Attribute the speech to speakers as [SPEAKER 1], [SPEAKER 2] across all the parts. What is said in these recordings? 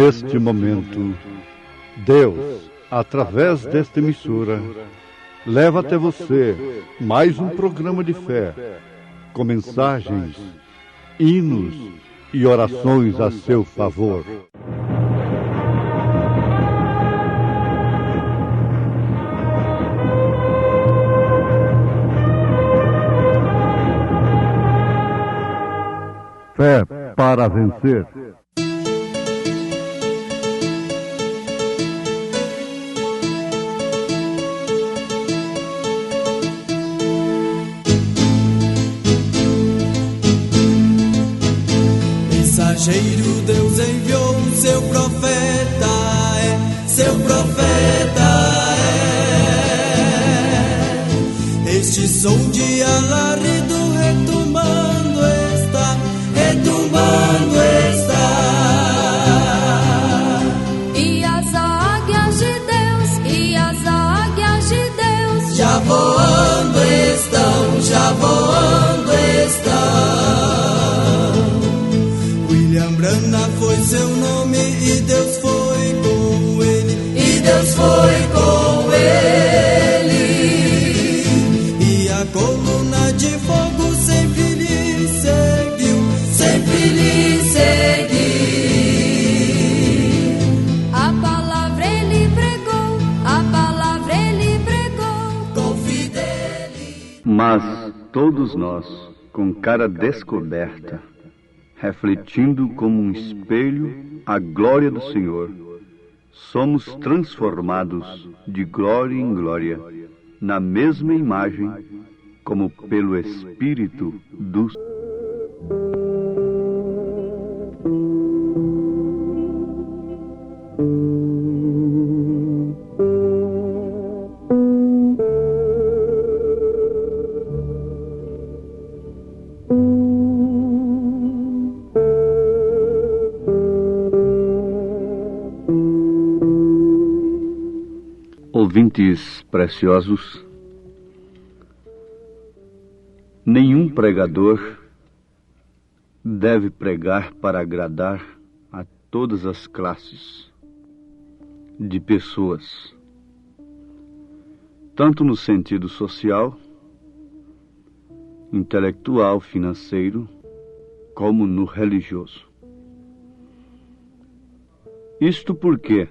[SPEAKER 1] Neste momento, Deus, através desta emissora, leva até você mais um programa de fé, com mensagens, hinos e orações a seu favor. Fé para vencer.
[SPEAKER 2] Mensageiro, Deus enviou seu profeta, seu profeta Este som de alarido retumbando está, retumbando está.
[SPEAKER 3] E as águias de Deus, e as águias de Deus
[SPEAKER 2] já voando estão, já voando estão. Brana foi seu nome e Deus foi com ele, e Deus foi com ele. E a coluna de fogo sempre lhe seguiu, sempre lhe seguiu.
[SPEAKER 3] A palavra ele pregou, a palavra ele pregou
[SPEAKER 2] com fidelidade.
[SPEAKER 4] Mas todos nós, com cara descoberta, refletindo como um espelho a glória do Senhor, somos transformados de glória em glória, na mesma imagem, como pelo Espírito do Senhor. Ouvintes preciosos, nenhum pregador deve pregar para agradar a todas as classes de pessoas, tanto no sentido social, intelectual, financeiro, como no religioso. Isto porque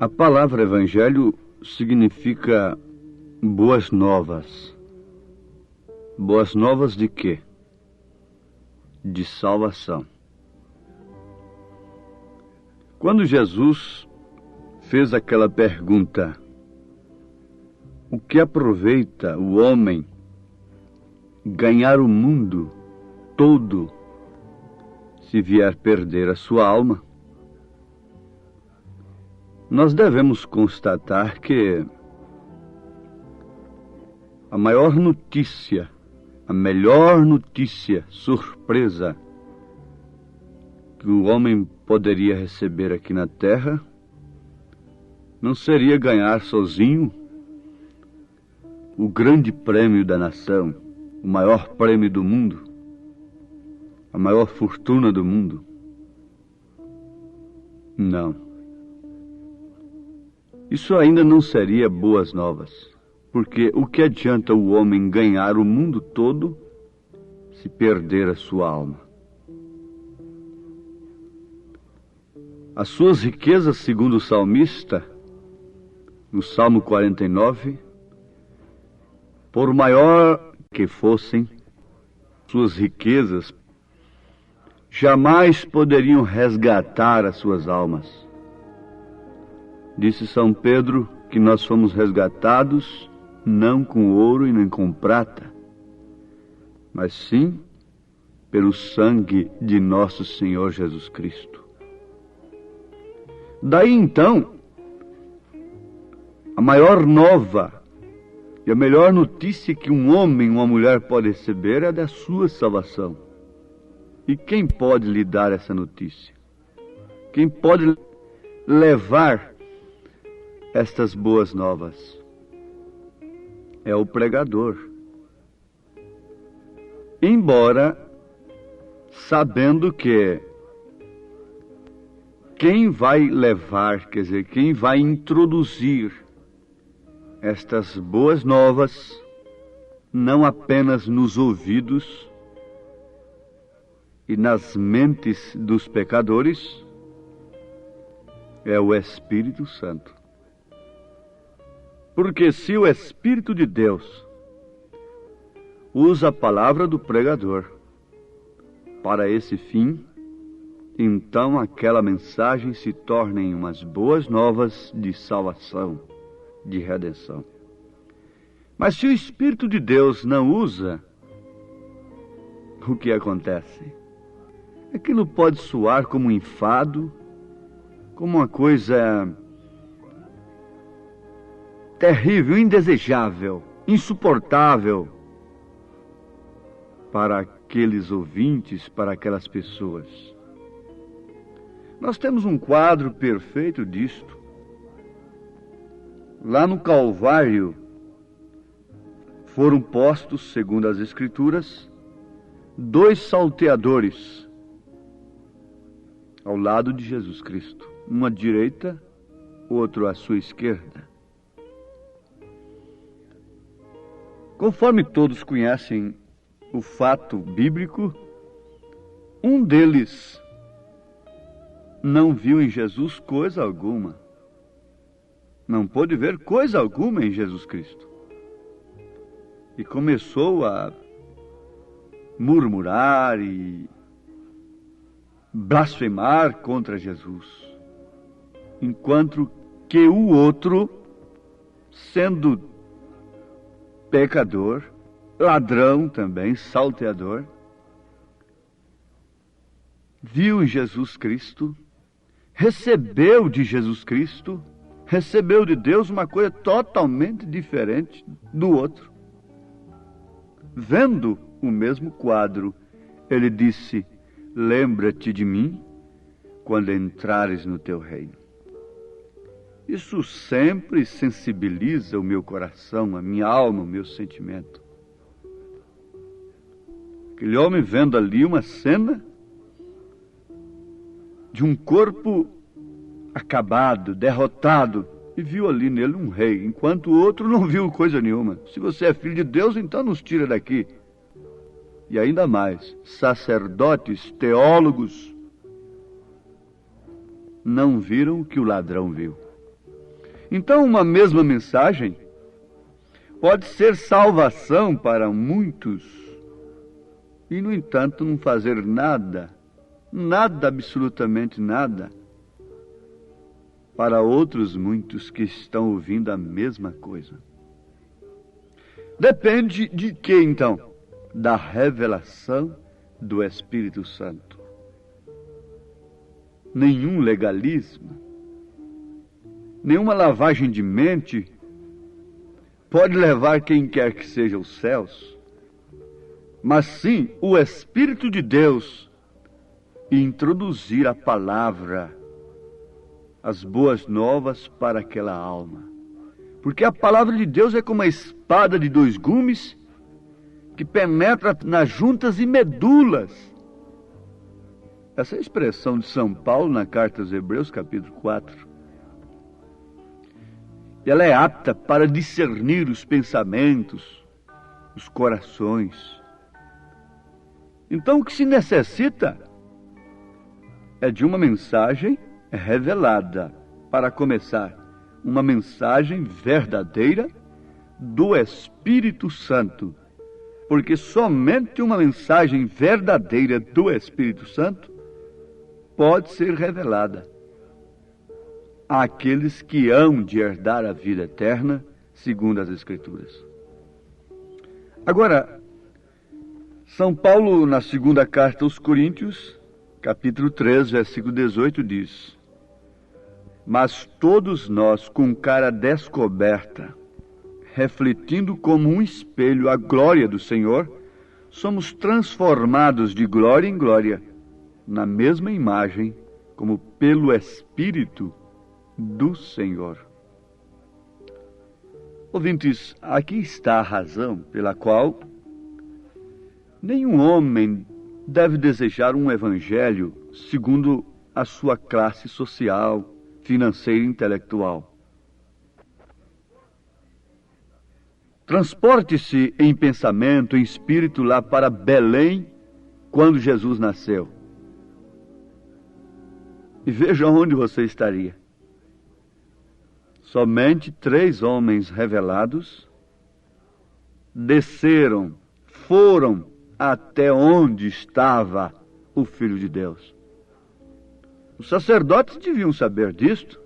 [SPEAKER 4] a palavra evangelho significa boas novas. Boas novas de quê? De salvação. Quando Jesus fez aquela pergunta: o que aproveita o homem ganhar o mundo todo se vier perder a sua alma? Nós devemos constatar que a maior notícia, a melhor notícia, surpresa, que o homem poderia receber aqui na terra, não seria ganhar sozinho o grande prêmio da nação, o maior prêmio do mundo, a maior fortuna do mundo. Não. Isso ainda não seria boas novas, porque o que adianta o homem ganhar o mundo todo se perder a sua alma? As suas riquezas, segundo o salmista, no Salmo 49, por maior que fossem suas riquezas, jamais poderiam resgatar as suas almas. Disse São Pedro que nós fomos resgatados não com ouro e nem com prata, mas sim pelo sangue de nosso Senhor Jesus Cristo. Daí então, a maior nova e a melhor notícia que um homem e uma mulher pode receber é da sua salvação. E quem pode lhe dar essa notícia? Quem pode levar estas boas novas? É o pregador. Embora sabendo que quem vai levar, quer dizer, quem vai introduzir estas boas novas, não apenas nos ouvidos e nas mentes dos pecadores, é o Espírito Santo. Porque se o Espírito de Deus usa a palavra do pregador para esse fim, então aquela mensagem se torna em umas boas novas de salvação, de redenção. Mas se o Espírito de Deus não usa, o que acontece? Aquilo pode soar como um enfado, como uma coisa terrível, indesejável, insuportável para aqueles ouvintes, para aquelas pessoas. Nós temos um quadro perfeito disto. Lá no Calvário foram postos, segundo as Escrituras, 2 salteadores ao lado de Jesus Cristo, um à direita, outro à sua esquerda. Conforme todos conhecem o fato bíblico, um deles não viu em Jesus coisa alguma. Não pôde ver coisa alguma em Jesus Cristo. E começou a murmurar e blasfemar contra Jesus. Enquanto que o outro, sendo pecador, ladrão também, salteador, viu em Jesus Cristo, recebeu de Jesus Cristo, recebeu de Deus uma coisa totalmente diferente do outro. Vendo o mesmo quadro, ele disse: lembra-te de mim quando entrares no teu reino. Isso sempre sensibiliza o meu coração, a minha alma, o meu sentimento. Aquele homem vendo ali uma cena de um corpo acabado, derrotado, e viu ali nele um rei, enquanto o outro não viu coisa nenhuma. Se você é filho de Deus, então nos tira daqui. E ainda mais, sacerdotes, teólogos, não viram o que o ladrão viu. Então, uma mesma mensagem pode ser salvação para muitos e, no entanto, não fazer nada, absolutamente nada, para outros muitos que estão ouvindo a mesma coisa. Depende de quê, então? Da revelação do Espírito Santo. Nenhum legalismo, nenhuma lavagem de mente pode levar quem quer que seja aos céus, mas sim o Espírito de Deus introduzir a palavra, as boas novas para aquela alma. Porque a palavra de Deus é como a espada de 2 gumes que penetra nas juntas e medulas. Essa é a expressão de São Paulo na carta aos Hebreus, capítulo 4. Ela é apta para discernir os pensamentos, os corações. Então o que se necessita é de uma mensagem revelada, para começar, uma mensagem verdadeira do Espírito Santo. Porque somente uma mensagem verdadeira do Espírito Santo pode ser revelada àqueles que hão de herdar a vida eterna, segundo as Escrituras. Agora, São Paulo, na segunda carta aos Coríntios, capítulo 3, versículo 18, diz: mas todos nós, com cara descoberta, refletindo como um espelho a glória do Senhor, somos transformados de glória em glória, na mesma imagem, como pelo Espírito do Senhor. Ouvintes, aqui está a razão pela qual nenhum homem deve desejar um evangelho segundo a sua classe social, financeira e intelectual. Transporte-se em pensamento, em espírito lá para Belém, quando Jesus nasceu. E veja onde você estaria. Somente 3 homens revelados desceram, foram até onde estava o Filho de Deus. Os sacerdotes deviam saber disto.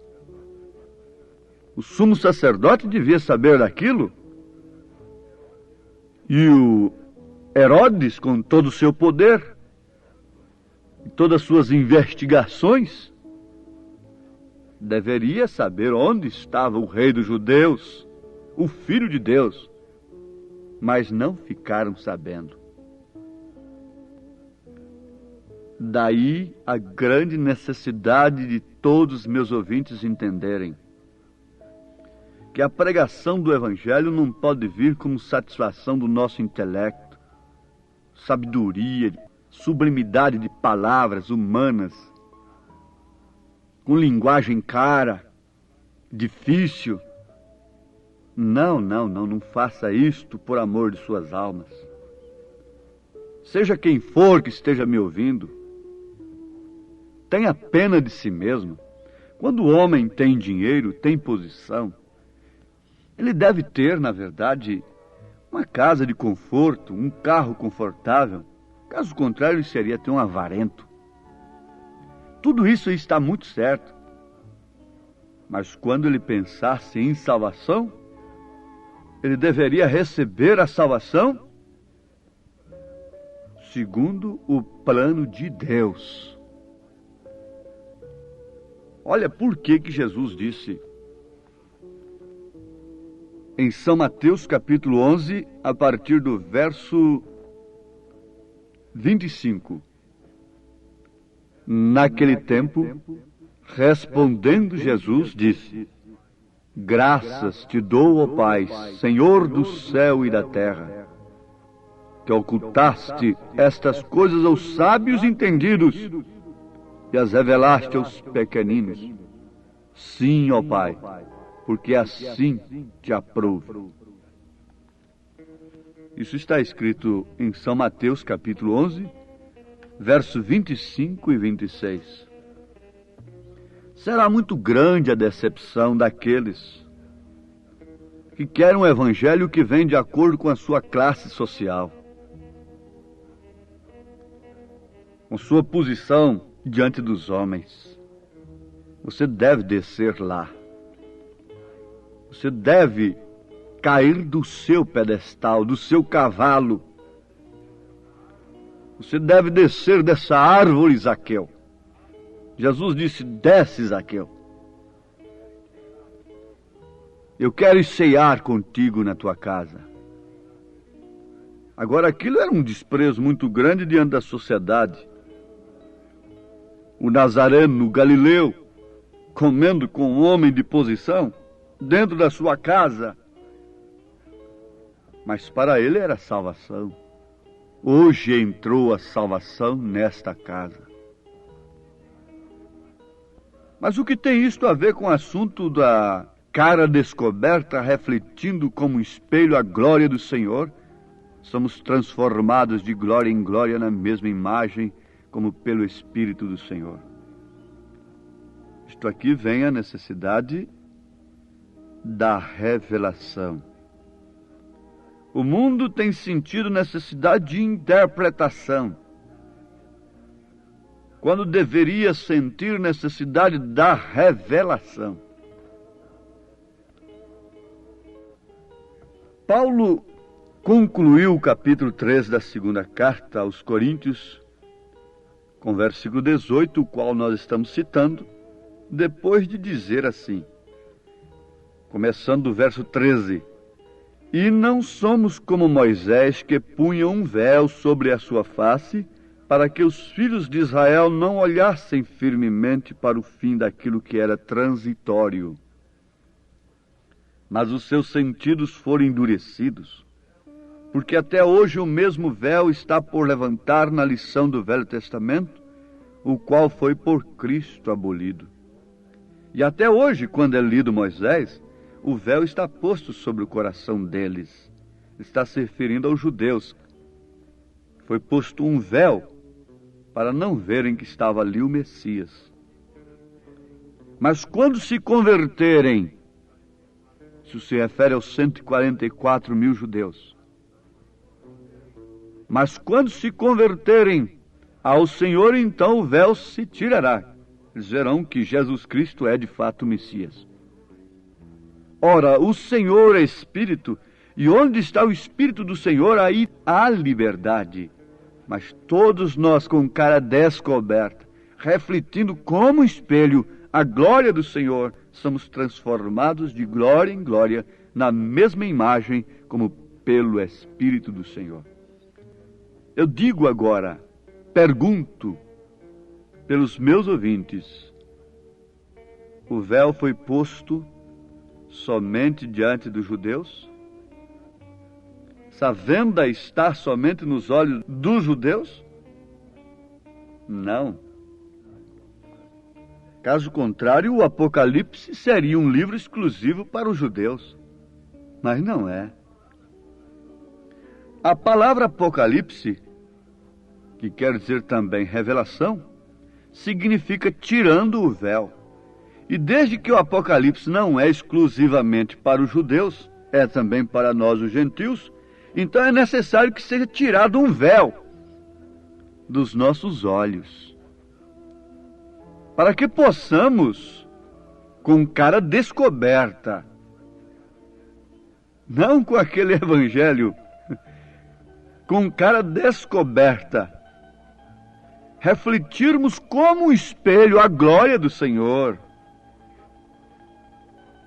[SPEAKER 4] O sumo sacerdote devia saber daquilo. E o Herodes, com todo o seu poder e todas as suas investigações, deveria saber onde estava o rei dos judeus, o Filho de Deus, mas não ficaram sabendo. Daí a grande necessidade de todos os meus ouvintes entenderem que a pregação do Evangelho não pode vir como satisfação do nosso intelecto, sabedoria, sublimidade de palavras humanas, com linguagem cara, difícil. Não faça isto por amor de suas almas. Seja quem for que esteja me ouvindo, tenha pena de si mesmo. Quando o homem tem dinheiro, tem posição, ele deve ter, na verdade, uma casa de conforto, um carro confortável. Caso contrário, ele seria até um avarento. Tudo isso está muito certo. Mas quando ele pensasse em salvação, ele deveria receber a salvação segundo o plano de Deus. Olha por que Jesus disse em São Mateus capítulo 11, a partir do verso 25. Naquele tempo, respondendo Jesus, disse: Graças te dou, ó Pai, Senhor do céu e da terra, que ocultaste estas coisas aos sábios entendidos e as revelaste aos pequeninos. Sim, ó Pai, porque assim te aprouve. Isso está escrito em São Mateus capítulo 11, verso 25 e 26. Será muito grande a decepção daqueles que querem um evangelho que vem de acordo com a sua classe social, com sua posição diante dos homens. Você deve descer lá. Você deve cair do seu pedestal, do seu cavalo. Você deve descer dessa árvore, Zaqueu. Jesus disse: desce, Zaqueu. Eu quero cear contigo na tua casa. Agora, aquilo era um desprezo muito grande diante da sociedade. O Nazareno, o Galileu, comendo com um homem de posição dentro da sua casa. Mas para ele era salvação. Hoje entrou a salvação nesta casa. Mas o que tem isto a ver com o assunto da cara descoberta, refletindo como um espelho a glória do Senhor? Somos transformados de glória em glória na mesma imagem, como pelo Espírito do Senhor. Isto aqui vem a necessidade da revelação. O mundo tem sentido necessidade de interpretação, quando deveria sentir necessidade da revelação. Paulo concluiu o capítulo 3 da segunda carta aos Coríntios, com versículo 18, o qual nós estamos citando, depois de dizer assim, começando do verso 13: E não somos como Moisés, que punha um véu sobre a sua face, para que os filhos de Israel não olhassem firmemente para o fim daquilo que era transitório. Mas os seus sentidos foram endurecidos, porque até hoje o mesmo véu está por levantar na lição do Velho Testamento, o qual foi por Cristo abolido. E até hoje, quando é lido Moisés, o véu está posto sobre o coração deles. Está se referindo aos judeus. Foi posto um véu para não verem que estava ali o Messias. Mas quando se converterem, isso se refere aos 144 mil judeus. Mas quando se converterem ao Senhor, então o véu se tirará. Eles verão que Jesus Cristo é de fato o Messias. Ora, o Senhor é Espírito, e onde está o Espírito do Senhor, aí há liberdade. Mas todos nós, com cara descoberta, refletindo como espelho a glória do Senhor, somos transformados de glória em glória, na mesma imagem, como pelo Espírito do Senhor. Eu digo agora, pergunto pelos meus ouvintes, o véu foi posto somente diante dos judeus? Essa venda está somente nos olhos dos judeus? Não. Caso contrário, o Apocalipse seria um livro exclusivo para os judeus. Mas não é. A palavra Apocalipse, que quer dizer também revelação, significa tirando o véu. E desde que o Apocalipse não é exclusivamente para os judeus, é também para nós os gentios, então é necessário que seja tirado um véu dos nossos olhos, para que possamos, com cara descoberta, não com aquele evangelho, com cara descoberta, refletirmos como um espelho a glória do Senhor.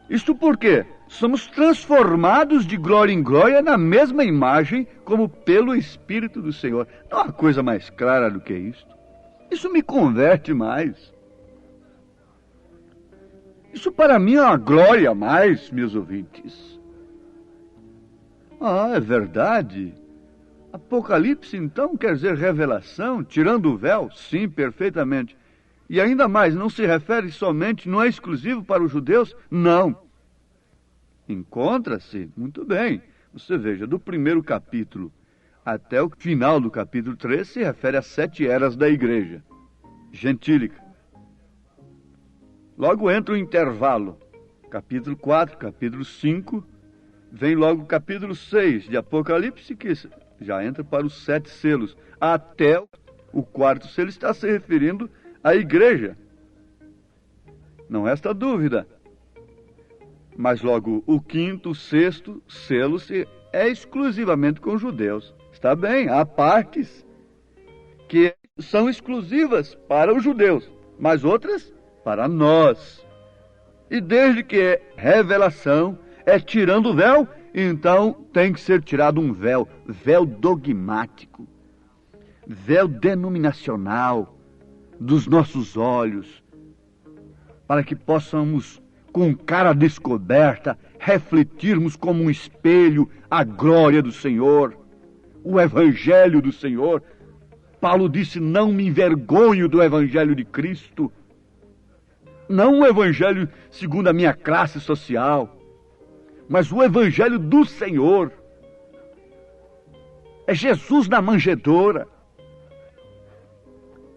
[SPEAKER 4] Isto porque somos transformados de glória em glória na mesma imagem, como pelo Espírito do Senhor. Não há coisa mais clara do que isto. Isso me converte mais. Isso para mim é uma glória a mais, meus ouvintes. Ah, é verdade. Apocalipse, então, quer dizer revelação, tirando o véu? Sim, perfeitamente. E ainda mais, não se refere somente, não é exclusivo para os judeus? Não. Encontra-se, muito bem. Você veja, do primeiro capítulo até o final do capítulo 3 se refere às 7 eras da igreja gentílica. Logo entra o intervalo. Capítulo 4, capítulo 5, vem logo o capítulo 6 de Apocalipse, que já entra para os 7 selos. Até o 4º selo está se referindo à igreja. Não resta dúvida. Mas logo o 5º, o 6º selo é exclusivamente com os judeus. Está bem, há partes que são exclusivas para os judeus, mas outras para nós. E desde que é revelação, é tirando o véu, então tem que ser tirado um véu, véu dogmático, véu denominacional dos nossos olhos, para que possamos, com cara descoberta, refletirmos como um espelho a glória do Senhor, o Evangelho do Senhor. Paulo disse, não me envergonho do Evangelho de Cristo, não o Evangelho segundo a minha classe social, mas o Evangelho do Senhor. É Jesus na manjedoura.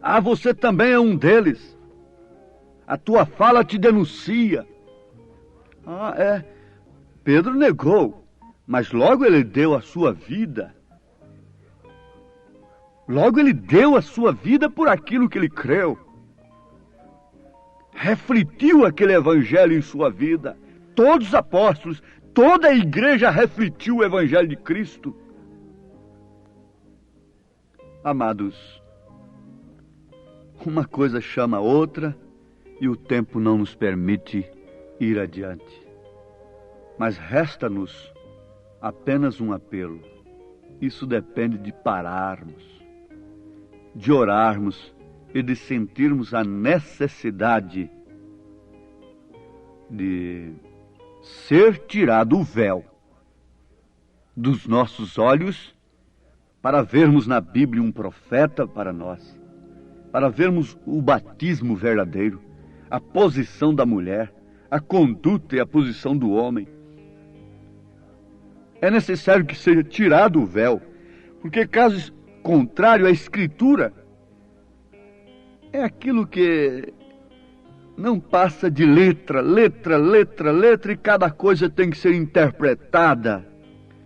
[SPEAKER 4] Ah, você também é um deles. A tua fala te denuncia. Ah, é. Pedro negou, mas logo ele deu a sua vida. Logo ele deu a sua vida por aquilo que ele creu. Refletiu aquele evangelho em sua vida. Todos os apóstolos, toda a igreja refletiu o evangelho de Cristo. Amados, uma coisa chama a outra e o tempo não nos permite ir adiante. Mas resta-nos apenas um apelo. Isso depende de pararmos, de orarmos e de sentirmos a necessidade de ser tirado o véu dos nossos olhos para vermos na Bíblia um profeta para nós, para vermos o batismo verdadeiro, a posição da mulher, a conduta e a posição do homem. É necessário que seja tirado o véu, porque caso contrário, a Escritura é aquilo que não passa de letra, e cada coisa tem que ser interpretada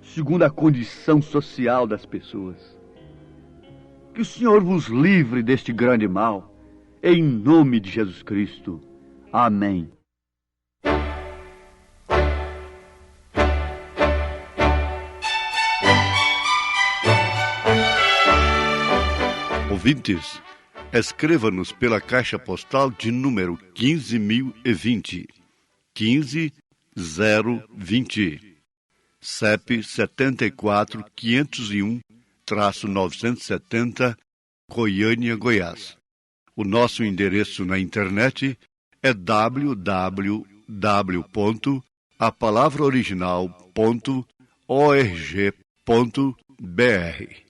[SPEAKER 4] segundo a condição social das pessoas. Que o Senhor vos livre deste grande mal, em nome de Jesus Cristo. Amém.
[SPEAKER 1] Ouvintes, escreva-nos pela caixa postal de número 15.020, 15020, CEP 74.501-970, Goiânia, Goiás. O nosso endereço na internet é www.apalavraoriginal.org.br.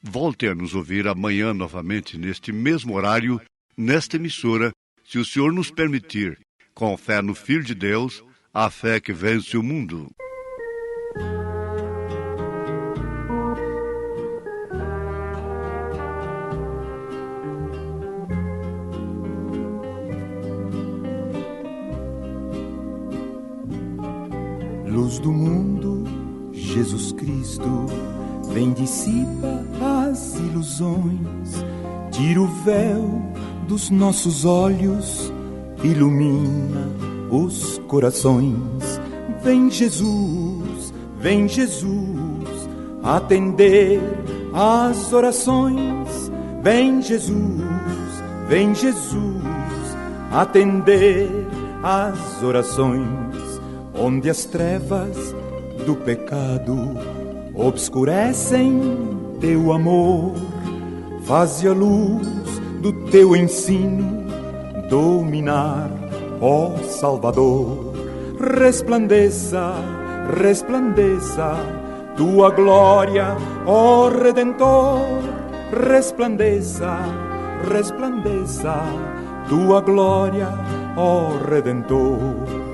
[SPEAKER 1] Volte a nos ouvir amanhã novamente neste mesmo horário, nesta emissora, se o Senhor nos permitir, com fé no Filho de Deus, a fé que vence o mundo.
[SPEAKER 2] Luz do mundo, Jesus Cristo, vem dissipa as ilusões, tira o véu dos nossos olhos, ilumina os corações. Vem Jesus, atender as orações. Vem Jesus, atender as orações. Onde as trevas do pecado obscurecem teu amor, faze a luz do teu ensino dominar, ó Salvador. Resplandeça, tua glória, ó Redentor. Resplandeça, tua glória, ó Redentor.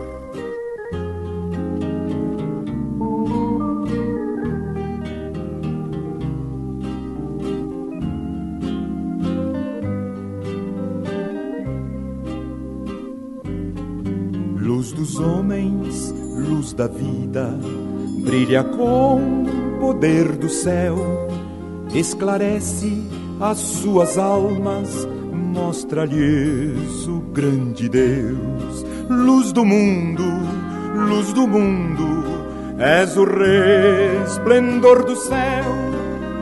[SPEAKER 2] Luz dos homens, luz da vida, brilha com o poder do céu, esclarece as suas almas, mostra-lhes o grande Deus. Luz do mundo, és o resplendor do céu.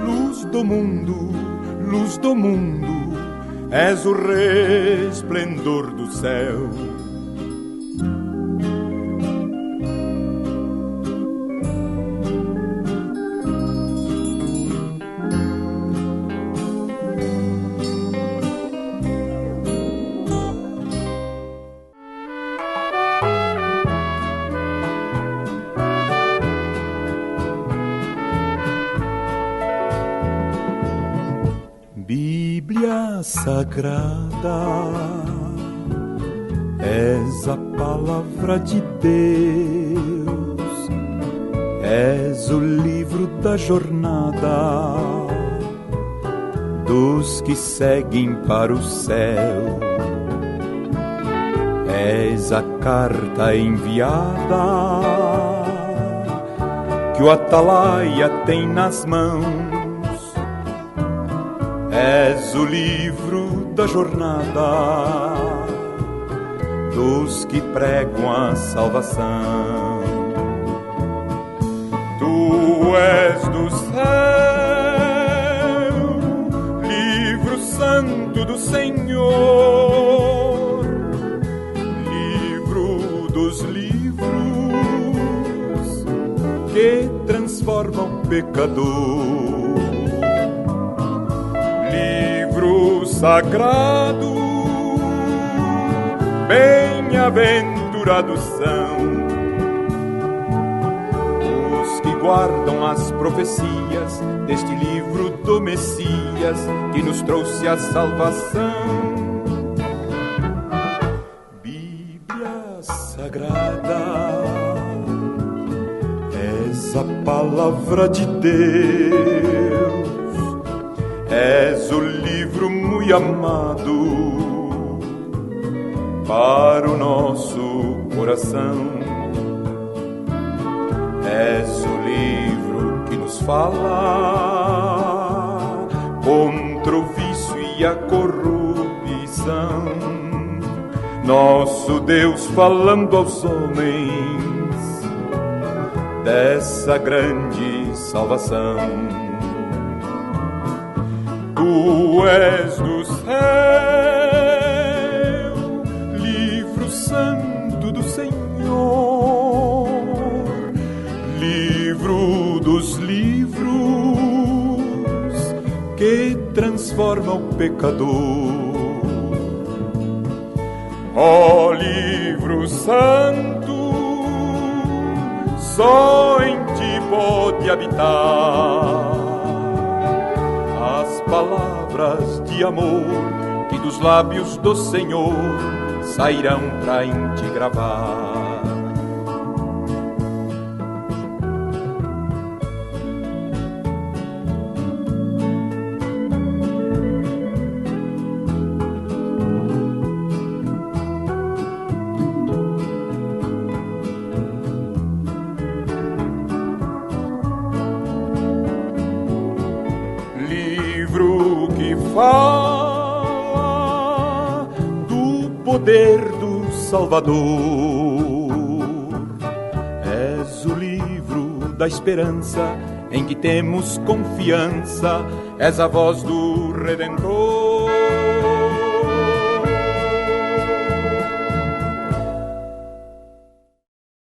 [SPEAKER 2] Luz do mundo, és o resplendor do céu. Bíblia Sagrada, és a palavra de Deus, és o livro da jornada dos que seguem para o céu, és a carta enviada que o atalaia tem nas mãos. És o livro da jornada dos que pregam a salvação. Tu és do céu, livro santo do Senhor, livro dos livros que transforma o pecador. Livro sagrado, bem-aventurados são os que
[SPEAKER 5] guardam as profecias deste livro do Messias que nos trouxe a salvação. Bíblia Sagrada, és a palavra de Deus, és o livro muito amado para o nosso coração. És o livro que nos fala contra o vício e a corrupção. Nosso Deus falando aos homens dessa grande salvação. Tu és do céu, livro santo do Senhor, livro dos livros que transforma o pecador. Ó livro santo, só em ti pode habitar as palavras de amor que dos lábios do Senhor sairão pra em ti gravar. Fala do poder do Salvador. És o livro da esperança em que temos confiança. És a voz do Redentor.